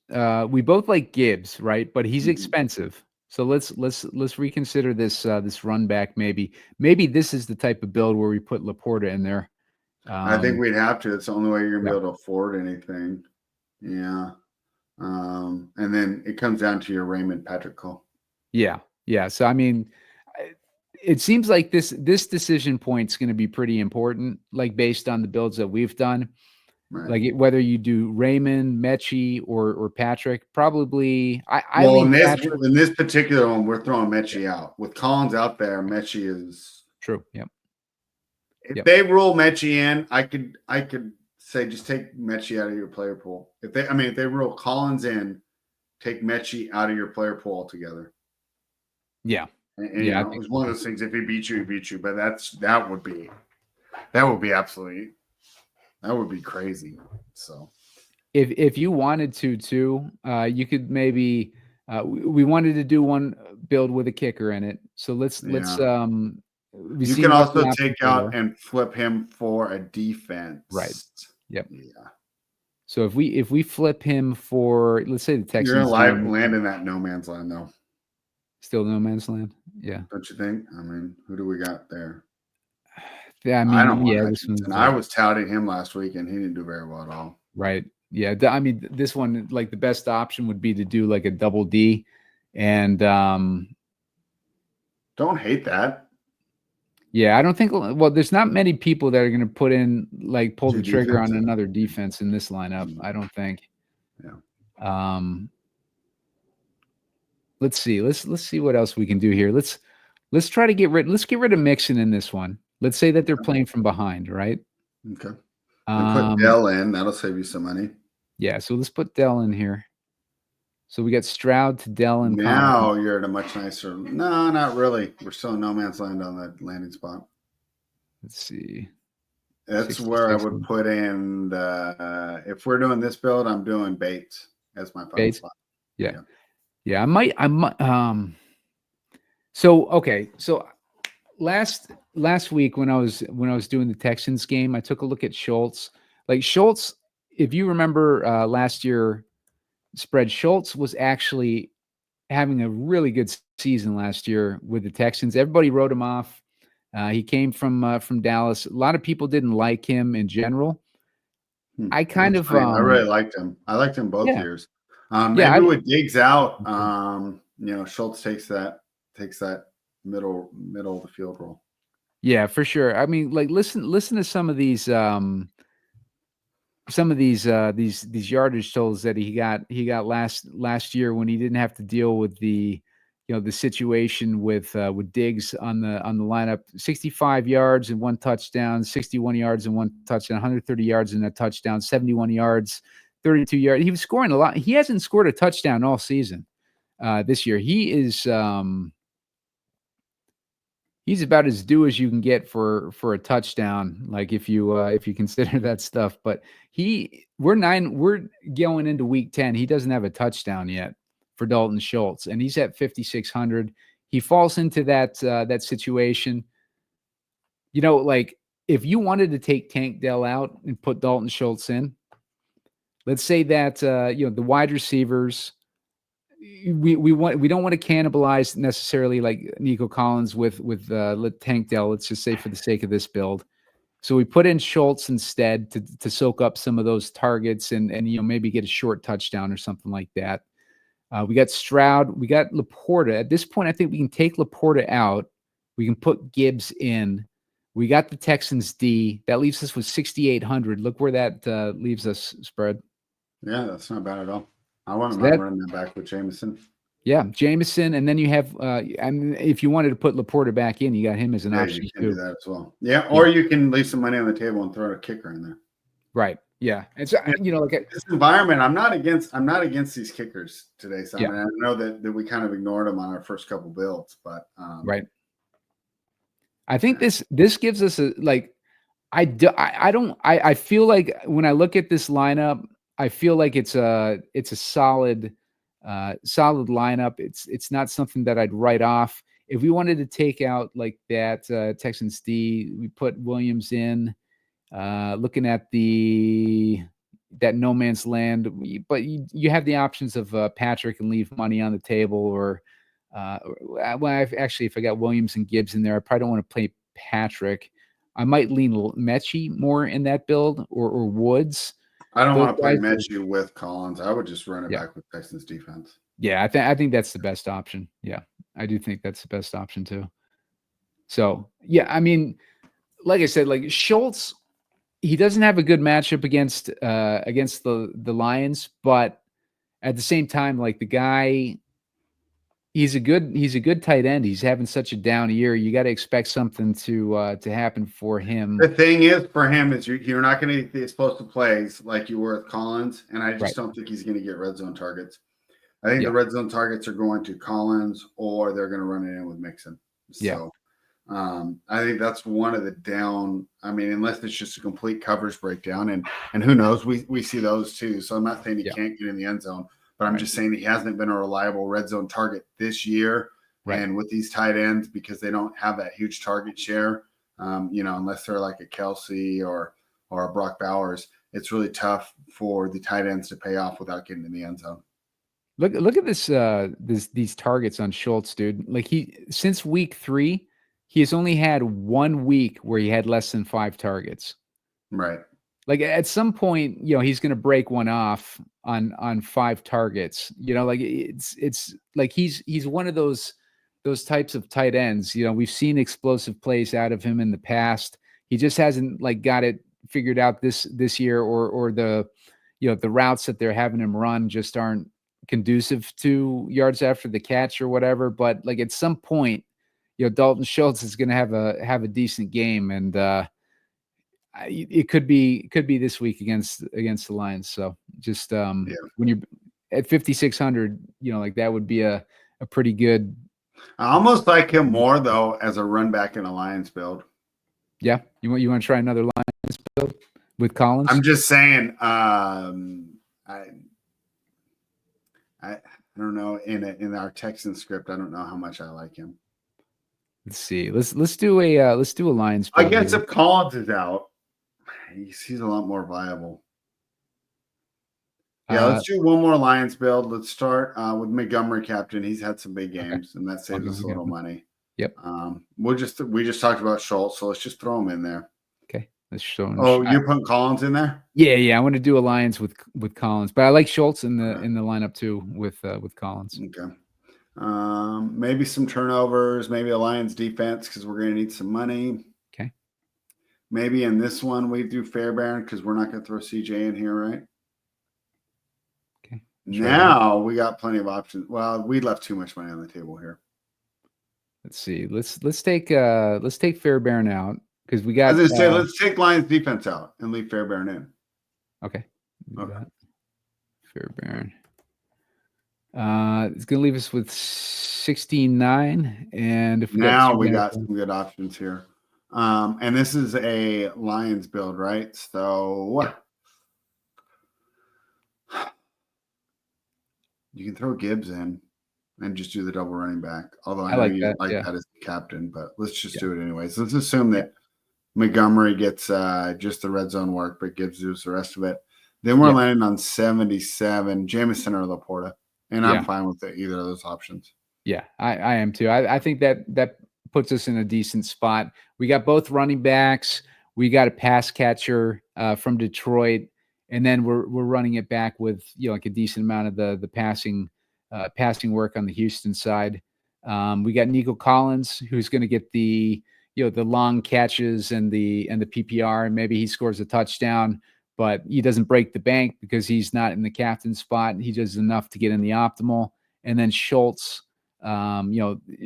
we both like Gibbs, right? But he's expensive. So let's reconsider this this run back. Maybe this is the type of build where we put LaPorta in there. I think we'd have to. It's the only way you're gonna be able to afford anything. Yeah. And then it comes down to your Raymond Patrick call. Yeah. So I mean, it seems like this decision point is going to be pretty important, like based on the builds that we've done. Right. Like whether you do Raymond, Mechie, or Patrick, probably. In this particular one, we're throwing Mechie out. With Collins out there, Mechie is true. Yep. If they roll Mechie in, I could say just take Mechie out of your player pool. If they roll Collins in, take Mechie out of your player pool altogether. Yeah. And it's one of those things. If he beats you, he beats you. But that would be absolutely. That would be crazy. So, if you wanted to too, you could maybe. We wanted to do one build with a kicker in it, so let's. You can also take out and flip him for a defense. Right. Yep. Yeah. So if we flip him for, let's say the Texans, you're gonna land in that no man's land though. Still no man's land. Yeah. Don't you think? I mean, who do we got there? Yeah, I mean, I don't want I was touting him last week, and he didn't do very well at all. Right. Yeah. I mean, this one, like the best option would be to do like a double D, and don't hate that. Yeah, I don't think. Well, there's not many people that are going to pull the trigger on another defense in this lineup. I don't think. Yeah. Let's see. Let's see what else we can do here. Let's try to get rid. Let's get rid of Mixon in this one. Let's say that they're playing from behind, right? Okay. And put Dell in. That'll save you some money. Yeah, so let's put Dell in here. So we got Stroud to Dell and now Collins. You're at a much nicer. No, not really. We're still in no man's land on that landing spot. Let's see. That's where I would put in the. If we're doing this build, I'm doing Bates as my final spot. Yeah. I might. So okay. So last week when I was doing the Texans game, I took a look at Schultz. Like Schultz, if you remember last year spread, Schultz was actually having a really good season last year with the Texans. Everybody wrote him off. He came from Dallas. A lot of people didn't like him in general. I really liked him. I liked him both years. Maybe with Diggs out, Schultz takes that middle of the field role. Yeah, for sure. I mean, like listen to some of these yardage totals that he got last year when he didn't have to deal with the the situation with Diggs on the lineup. 65 yards and 1 touchdown, 61 yards and 1 touchdown, 130 yards and a touchdown, 71 yards, 32 yards. He was scoring a lot. He hasn't scored a touchdown all season this year. He is he's about as due as you can get for a touchdown, like if you consider that stuff. But we're going into week 10. He doesn't have a touchdown yet for Dalton Schultz, and he's at 5,600. He falls into that situation. Like if you wanted to take Tank Dell out and put Dalton Schultz in, let's say that the wide receivers. We don't want to cannibalize necessarily like Nico Collins with Tank Dell. Let's just say for the sake of this build, so we put in Schultz instead to soak up some of those targets and maybe get a short touchdown or something like that. We got Stroud, we got LaPorta. At this point, I think we can take LaPorta out. We can put Gibbs in. We got the Texans D. That leaves us with 6,800. Look where that leaves us, spread. Yeah, that's not bad at all. I want to run that back with Jameson. Yeah, Jameson, and then you have. If you wanted to put LaPorta back in, you got him as an option. You can do that as well. Yeah, or you can leave some money on the table and throw a kicker in there. Right. Yeah, and so like this environment, I'm not against these kickers today, Simon. Yeah. I know that we kind of ignored them on our first couple builds, but right. I think this gives us a like. I feel like when I look at this lineup, I feel like it's a solid lineup. It's not something that I'd write off. If we wanted to take out like that Texans D, we put Williams in. Looking at that no man's land, but you have the options of Patrick and leave money on the table, or if I got Williams and Gibbs in there, I probably don't want to play Patrick. I might lean Mechie more in that build, or Woods. I don't want to play Mechie with Collins. I would just run it back with Texans defense. Yeah, I think that's the best option. Yeah, I do think that's the best option too. So yeah, I mean, like I said, like Schultz, he doesn't have a good matchup against the Lions, but at the same time, like the guy, he's a good tight end. He's having such a down year. You got to expect something to happen for him. The thing is for him is you're not going to get the explosive plays like you were with Collins, and I just don't think he's going to get red zone targets. I think the red zone targets are going to Collins, or they're going to run it in with Mixon. So I think that's one of the down. I mean, unless it's just a complete coverage breakdown, and who knows, we see those too. So I'm not saying he can't get in the end zone, but I'm just saying he hasn't been a reliable red zone target this year. Right. And with these tight ends, because they don't have that huge target share, unless they're like a Kelsey or a Brock Bowers, it's really tough for the tight ends to pay off without getting in the end zone. Look at these targets on Schultz, dude. Like since week 3, he has only had 1 week where he had less than 5 targets. Right. Like at some point, he's going to break one off on 5 targets. Like it's like he's one of those types of tight ends. We've seen explosive plays out of him in the past. He just hasn't like got it figured out this year, or the the routes that they're having him run just aren't conducive to yards after the catch or whatever. But like at some point, Dalton Schultz is going to have a decent game, and it could be this week against the Lions. So just when you're at 5,600, like that would be a pretty good. I almost like him more though as a run back in a Lions build. Yeah, you want to try another Lions build with Collins? I'm just saying. I don't know, in our Texan script, I don't know how much I like him. Let's see. Let's do a Lions build. I guess if Collins is out, he's a lot more viable. Yeah, let's do one more Lions build. Let's start with Montgomery captain. He's had some big games, and that saves us a little money. Yep. We just talked about Schultz, so let's just throw him in there. Okay. Let's show him. Oh, you're putting Collins in there? Yeah. I want to do a Lions with Collins, but I like Schultz in the lineup too with Collins. Okay. Maybe some turnovers, maybe a Lions defense because we're going to need some money. Okay. Maybe in this one we do Fairbairn because we're not going to throw CJ in here, right? Okay. Now we got plenty of options. Well, we left too much money on the table here. Let's see. Let's take Fairbairn out because we got. I was going to say let's take Lions defense out and leave Fairbairn in. Okay. Fairbairn. It's going to leave us with 16.9, and if now we got some good options here. And this is a Lions build, right? So you can throw Gibbs in and just do the double running back. Although I know you like that as the captain, but let's just do it anyways. Let's assume that Montgomery gets just the red zone work, but Gibbs does the rest of it. Then we're landing on 77, Jameson or LaPorta. And I'm fine with either of those options. Yeah, I am too. I think that puts us in a decent spot. We got both running backs. We got a pass catcher from Detroit, and then we're running it back with like a decent amount of the passing work on the Houston side. We got Nico Collins, who's going to get the long catches and the PPR, and maybe he scores a touchdown. But he doesn't break the bank because he's not in the captain spot. He does enough to get in the optimal. And then Schultz,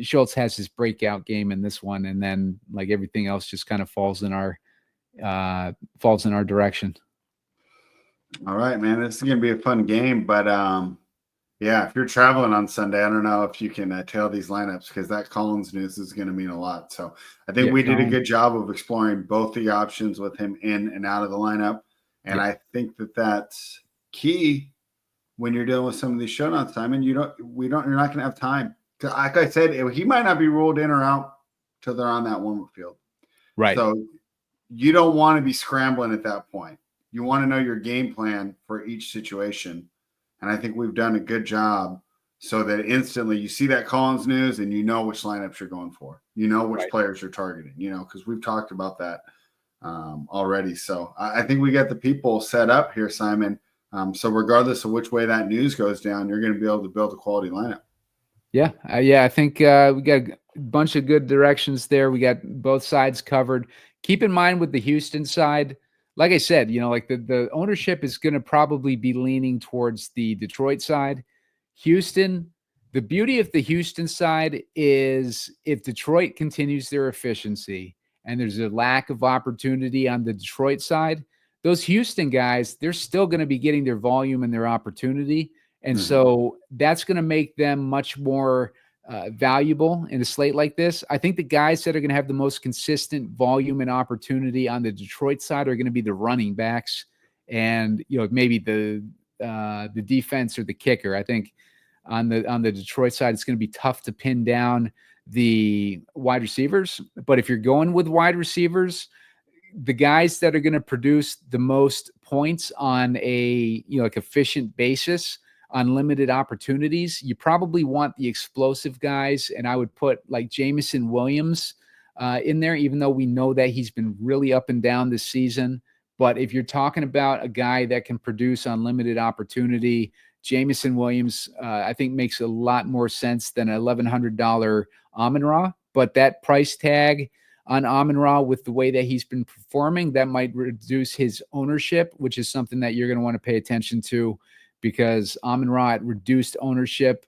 Schultz has his breakout game in this one, and then like everything else just kind of falls in our direction. All right, man, this is gonna be a fun game. But if you're traveling on Sunday, I don't know if you can tail these lineups because that Collins news is going to mean a lot. So I think we did a good job of exploring both the options with him in and out of the lineup. And I think that's key when you're dealing with some of these showdowns, Simon. You're not going to have time. Like I said, he might not be ruled in or out till they're on that warm-up field. Right. So you don't want to be scrambling at that point. You want to know your game plan for each situation. And I think we've done a good job so that instantly you see that Collins news and you know which lineups you're going for. You know which players you're targeting, because we've talked about that already. So I think we got the people set up here, Simon. So regardless of which way that news goes down, you're going to be able to build a quality lineup. Yeah. I think we got a bunch of good directions there. We got both sides covered. Keep in mind with the Houston side, like I said, like the ownership is going to probably be leaning towards the Detroit side. Houston, the beauty of the Houston side is if Detroit continues their efficiency and there's a lack of opportunity on the Detroit side, those Houston guys, they're still going to be getting their volume and their opportunity. And so that's going to make them much more valuable in a slate like this. I think the guys that are going to have the most consistent volume and opportunity on the Detroit side are going to be the running backs and, maybe the defense or the kicker. I think on the Detroit side, it's going to be tough to pin down the wide receivers. But if you're going with wide receivers, the guys that are going to produce the most points on a efficient basis on limited opportunities, you probably want the explosive guys. And I would put like Jameson Williams in there, even though we know that he's been really up and down this season. But if you're talking about a guy that can produce on limited opportunity, Jameson Williams, I think makes a lot more sense than an $1,100 Amon-Ra. But that price tag on Amon-Ra with the way that he's been performing, that might reduce his ownership, which is something that you're going to want to pay attention to because Amon-Ra at reduced ownership,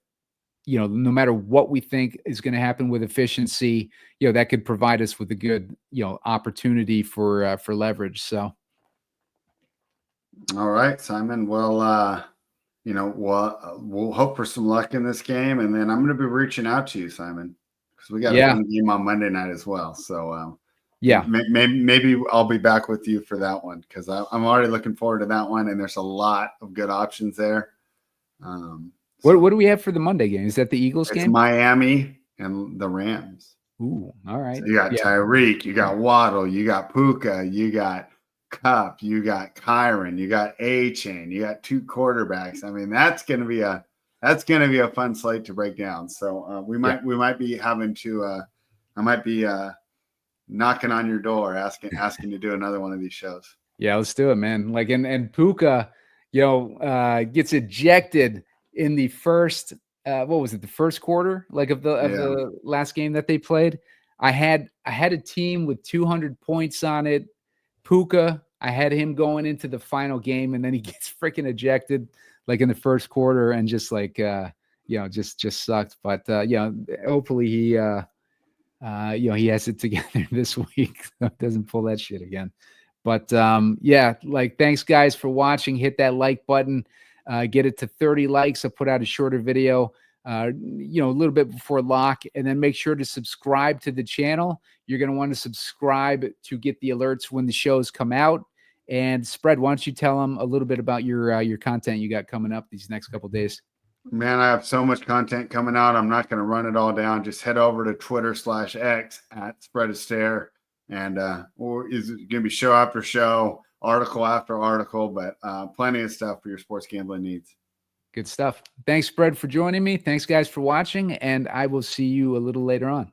no matter what we think is going to happen with efficiency, that could provide us with a good, opportunity for leverage. So. All right, Simon. Well, we'll hope for some luck in this game, and then I'm going to be reaching out to you, Simon, because we got a fun game on Monday night as well. So, maybe I'll be back with you for that one, because I'm already looking forward to that one, and there's a lot of good options there. What do we have for the Monday game? Is that the Eagles game? It's Miami and the Rams. Ooh, all right. So you got Tyreek, you got Waddle, you got Puka, you got Cup, you got Kyron, you got A-Chain, you got 2 quarterbacks. I mean, that's gonna be a fun slate to break down. So we might be having to I might be knocking on your door asking to do another one of these shows. Yeah, let's do it, man. Like and Puka, gets ejected in the first what was it, the first quarter, like of the last game that they played. I had a team with 200 points on it. Puka, I had him going into the final game, and then he gets freaking ejected like in the first quarter, and just like just sucked. But hopefully he he has it together this week, so doesn't pull that shit again. But thanks guys for watching. Hit that like button, get it to 30 likes. I'll put out a shorter video a little bit before lock, and then make sure to subscribe to the channel. You're going to want to subscribe to get the alerts when the shows come out. And Spread, why don't you tell them a little bit about your content you got coming up these next couple of days? Man, I have so much content coming out. I'm not going to run it all down. Just head over to Twitter/X at Spread a Stare, and is going to be show after show, article after article, but plenty of stuff for your sports gambling needs. Good stuff. Thanks, Spread, for joining me. Thanks, guys, for watching, and I will see you a little later on.